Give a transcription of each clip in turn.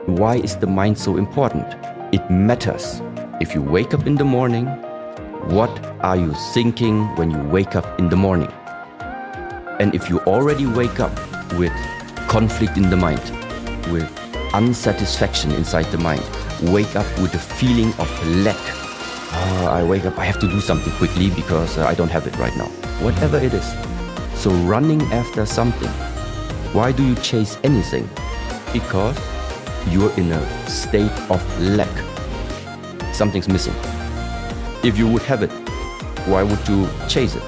Why is the mind so important? It matters. If you wake up in the morning, what are you thinking when you wake up in the morning? And if you already wake up with conflict in the mind, with unsatisfaction inside the mind, wake up with a feeling of lack. I wake up, I have to do something quickly because I don't have it right now. Whatever it is. So running after something. Why do you chase anything? Because you're in a state of lack. Something's missing. If you would have it, why would you chase it?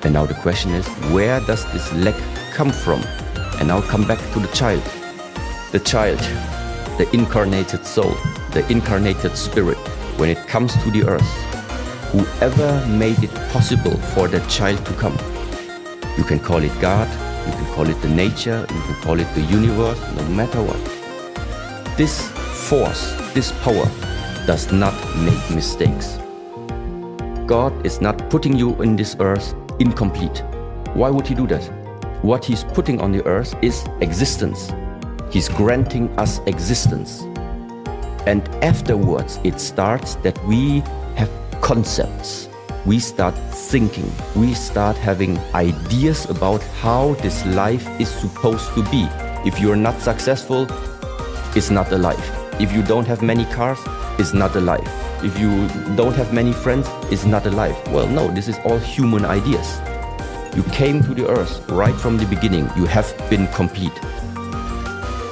And now the question is, where does this lack come from? And now come back to the child. The child, the incarnated soul, the incarnated spirit. When it comes to the earth, whoever made it possible for that child to come, you can call it God, you can call it the nature, you can call it the universe, no matter what. This force, this power does not make mistakes. God is not putting you in this earth incomplete. Why would he do that? What he's putting on the earth is existence. He's granting us existence. And afterwards, it starts that we have concepts. We start thinking. We start having ideas about how this life is supposed to be. If you're not successful, it's not a life. If you don't have many cars, it's not a life. If you don't have many friends, it's not a life. Well, no, this is all human ideas. You came to the earth right from the beginning. You have been complete.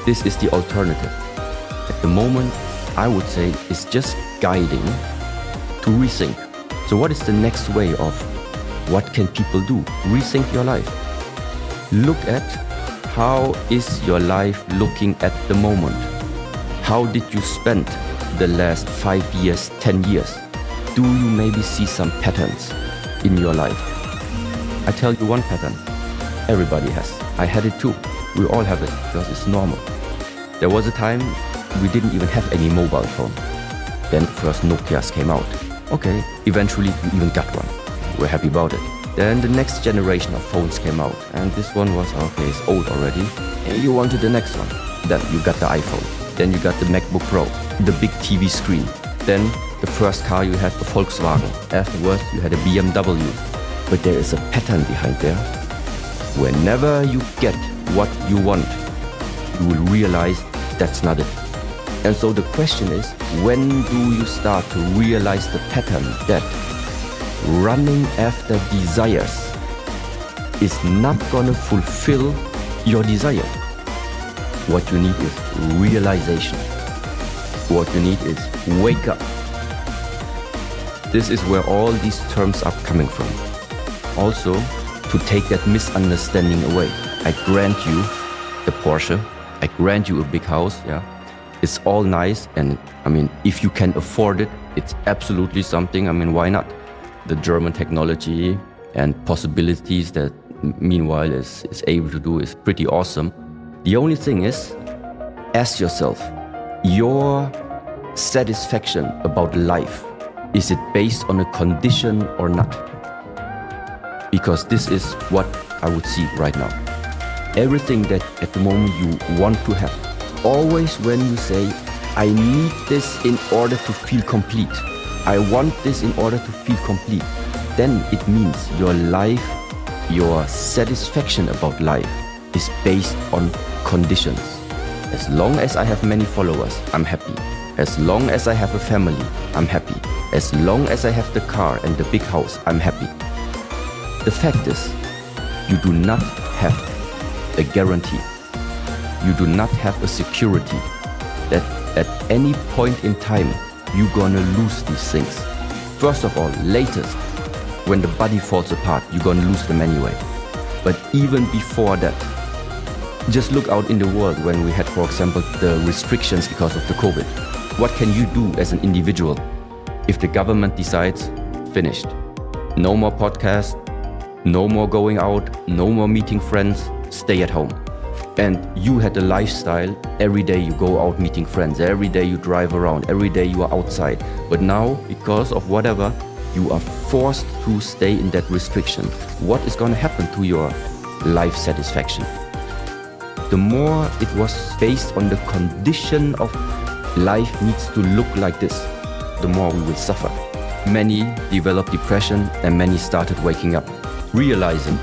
This is the alternative. At the moment, I would say it's just guiding to rethink. So what is the next way of what can people do? Rethink your life. Look at how is your life looking at the moment? How did you spend the last 5 years, 10 years? Do you maybe see some patterns in your life? I tell you one pattern. Everybody has. I had it too. We all have it because it's normal. There was a time we didn't even have any mobile phone. Then first Nokias came out. Okay, eventually we even got one. We're happy about it. Then the next generation of phones came out. And this one was, okay, it's old already. And you wanted the next one. Then you got the iPhone. Then you got the MacBook Pro, the big TV screen. Then the first car you had, the Volkswagen. Afterwards you had a BMW. But there is a pattern behind there. Whenever you get what you want, you will realize that's not it. And so the question is, when do you start to realize the pattern that running after desires is not gonna fulfill your desire? What you need is realization. What you need is wake up. This is where all these terms are coming from. Also, to take that misunderstanding away. I grant you the Porsche, I grant you a big house, yeah. It's all nice, and I mean, if you can afford it, it's absolutely something. I mean, why not? The German technology and possibilities that meanwhile is able to do is pretty awesome. The only thing is, ask yourself, your satisfaction about life, is it based on a condition or not? Because this is what I would see right now. Everything that at the moment you want to have. Always when you say, I need this in order to feel complete. I want this in order to feel complete. Then it means your life, your satisfaction about life is based on conditions. As long as I have many followers, I'm happy. As long as I have a family, I'm happy. As long as I have the car and the big house, I'm happy. The fact is, you do not have a guarantee. You do not have a security that at any point in time you're gonna lose these things. First of all, latest, when the body falls apart, you're gonna lose them anyway. But even before that, just look out in the world when we had, for example, the restrictions because of the COVID. What can you do as an individual if the government decides, finished? No more podcasts, no more going out, no more meeting friends, stay at home. And you had a lifestyle, every day you go out meeting friends, every day you drive around, every day you are outside. But now, because of whatever, you are forced to stay in that restriction. What is going to happen to your life satisfaction? the more it was based on the condition of life needs to look like this, the more we will suffer. Many developed depression and many started waking up, realizing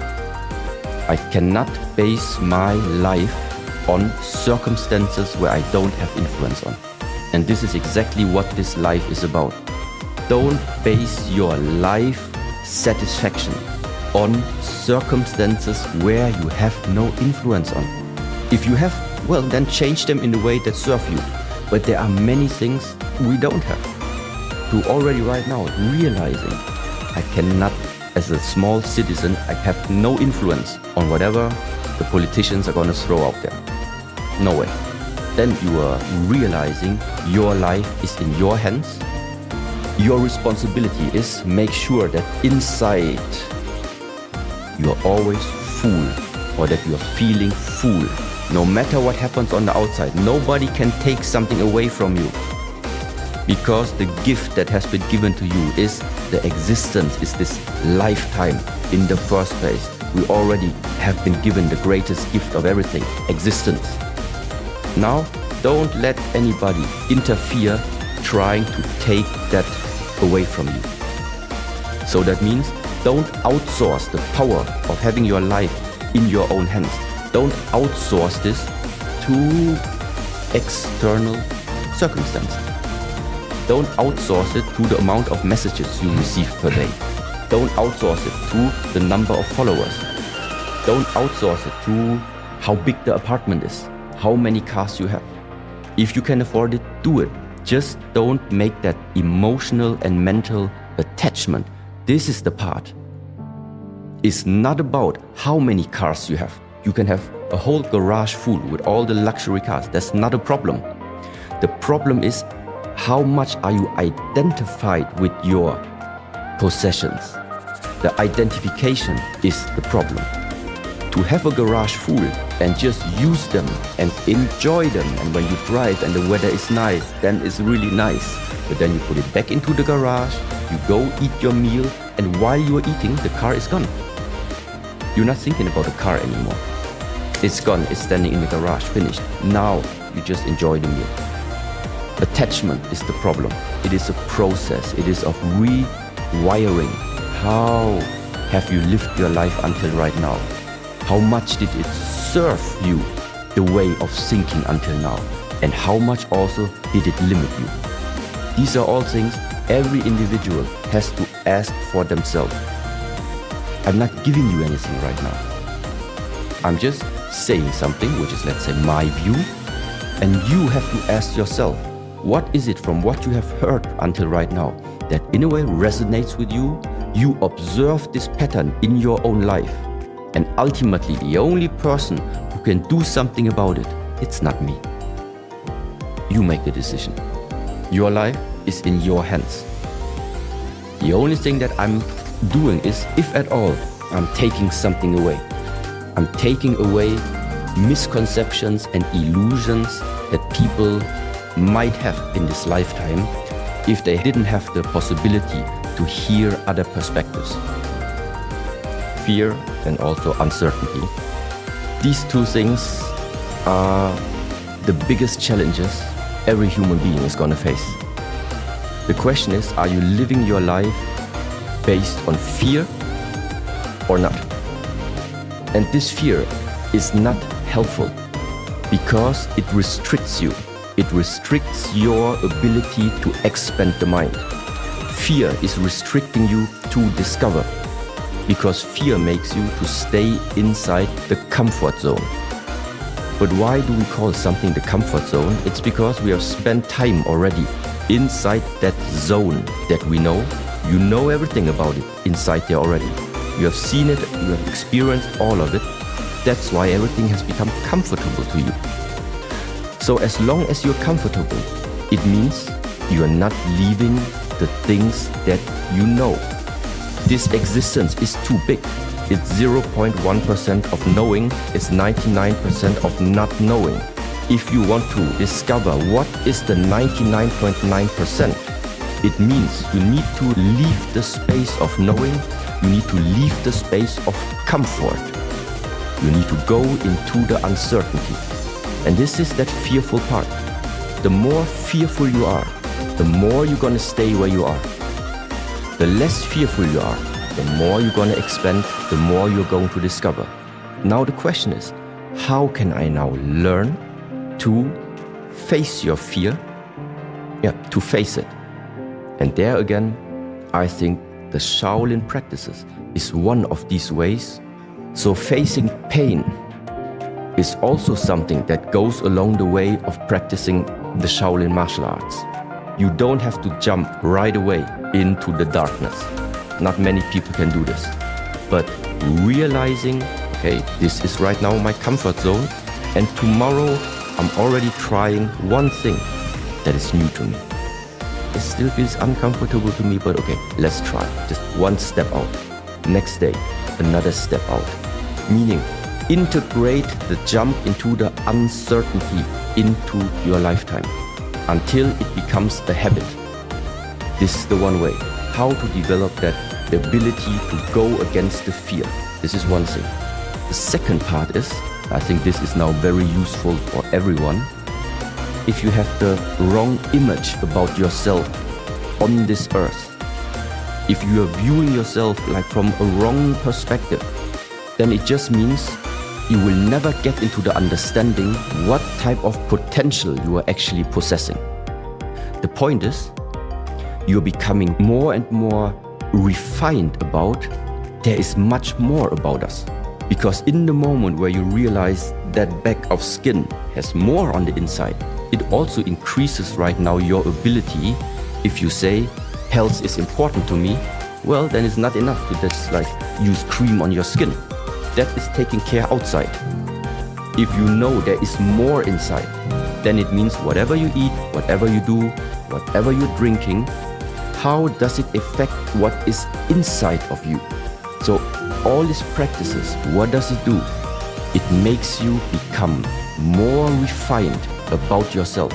I cannot base my life on circumstances where I don't have influence on. And this is exactly what this life is about. Don't base your life satisfaction on circumstances where you have no influence on. If you have, well, then change them in a way that serve you. But there are many things we don't have. To already right now realizing I cannot, as a small citizen, I have no influence on whatever the politicians are going to throw out there. No way. Then you are realizing your life is in your hands. Your responsibility is make sure that inside you are always full, or that you are feeling full. No matter what happens on the outside, nobody can take something away from you. Because the gift that has been given to you is the existence, is this lifetime in the first place. We already have been given the greatest gift of everything, existence. Now, don't let anybody interfere trying to take that away from you. So that means don't outsource the power of having your life in your own hands. Don't outsource this to external circumstances. Don't outsource it to the amount of messages you receive per day. Don't outsource it to the number of followers. Don't outsource it to how big the apartment is, how many cars you have. If you can afford it, do it. Just don't make that emotional and mental attachment. This is the part. It's not about how many cars you have. You can have a whole garage full with all the luxury cars. That's not a problem. The problem is how much are you identified with your possessions. The identification is the problem. To have a garage full and just use them and enjoy them, and when you drive and the weather is nice, then it's really nice. But then you put it back into the garage, you go eat your meal, and while you are eating, the car is gone. You're not thinking about the car anymore. It's gone, it's standing in the garage, finished. Now you just enjoy the meal. Attachment is the problem. It is a process. It is of rewiring. How have you lived your life until right now? How much did it serve you, the way of thinking until now? And how much also did it limit you? These are all things every individual has to ask for themselves. I'm not giving you anything right now. I'm just saying something, which is, let's say, my view. And you have to ask yourself, what is it from what you have heard until right now that in a way resonates with you? You observe this pattern in your own life. And ultimately, the only person who can do something about it, it's not me. You make the decision. Your life is in your hands. The only thing that I'm doing is, if at all, I'm taking something away. I'm taking away misconceptions and illusions that people might have in this lifetime if they didn't have the possibility to hear other perspectives. Fear and also uncertainty. These two things are the biggest challenges every human being is going to face. The question is, are you living your life based on fear or not? And this fear is not helpful because it restricts you. It restricts your ability to expand the mind. Fear is restricting you to discover, because fear makes you to stay inside the comfort zone. But why do we call something the comfort zone? It's because we have spent time already inside that zone that we know. You know everything about it inside there already. You have seen it, you have experienced all of it. That's why everything has become comfortable to you. So as long as you're comfortable, it means you are not leaving the things that you know. This existence is too big. It's 0.1% of knowing, it's 99% of not knowing. If you want to discover what is the 99.9%, it means you need to leave the space of knowing, you need to leave the space of comfort. You need to go into the uncertainty. And this is that fearful part. The more fearful you are, the more you're gonna stay where you are. The less fearful you are, the more you're gonna expand, the more you're going to discover. Now the question is, how can I now learn to face your fear? Yeah, to face it. And there again, I think the Shaolin practices is one of these ways. So facing pain is also something that goes along the way of practicing the Shaolin martial arts. You don't have to jump right away into the darkness. Not many people can do this. But realizing, okay, this is right now my comfort zone, and tomorrow I'm already trying one thing that is new to me. It still feels uncomfortable to me, but okay, let's try. Just one step out. Next day, another step out. Meaning, integrate the jump into the uncertainty into your lifetime until it becomes a habit. This is the one way. How to develop that ability to go against the fear. This is one thing. The second part is, I think this is now very useful for everyone. If you have the wrong image about yourself on this earth, if you are viewing yourself like from a wrong perspective, then it just means you will never get into the understanding what type of potential you are actually possessing. The point is, you're becoming more and more refined about there is much more about us. Because in the moment where you realize that bag of skin has more on the inside, it also increases right now your ability. If you say health is important to me, well, then it's not enough to just like use cream on your skin. That is taking care outside. If you know there is more inside, then it means whatever you eat, whatever you do, whatever you're drinking, how does it affect what is inside of you? So all these practices, what does it do? It makes you become more refined about yourself.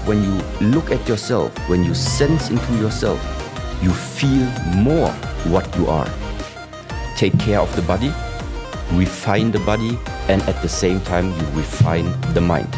When you look at yourself, when you sense into yourself, you feel more what you are. Take care of the body, refine the body, and at the same time you refine the mind.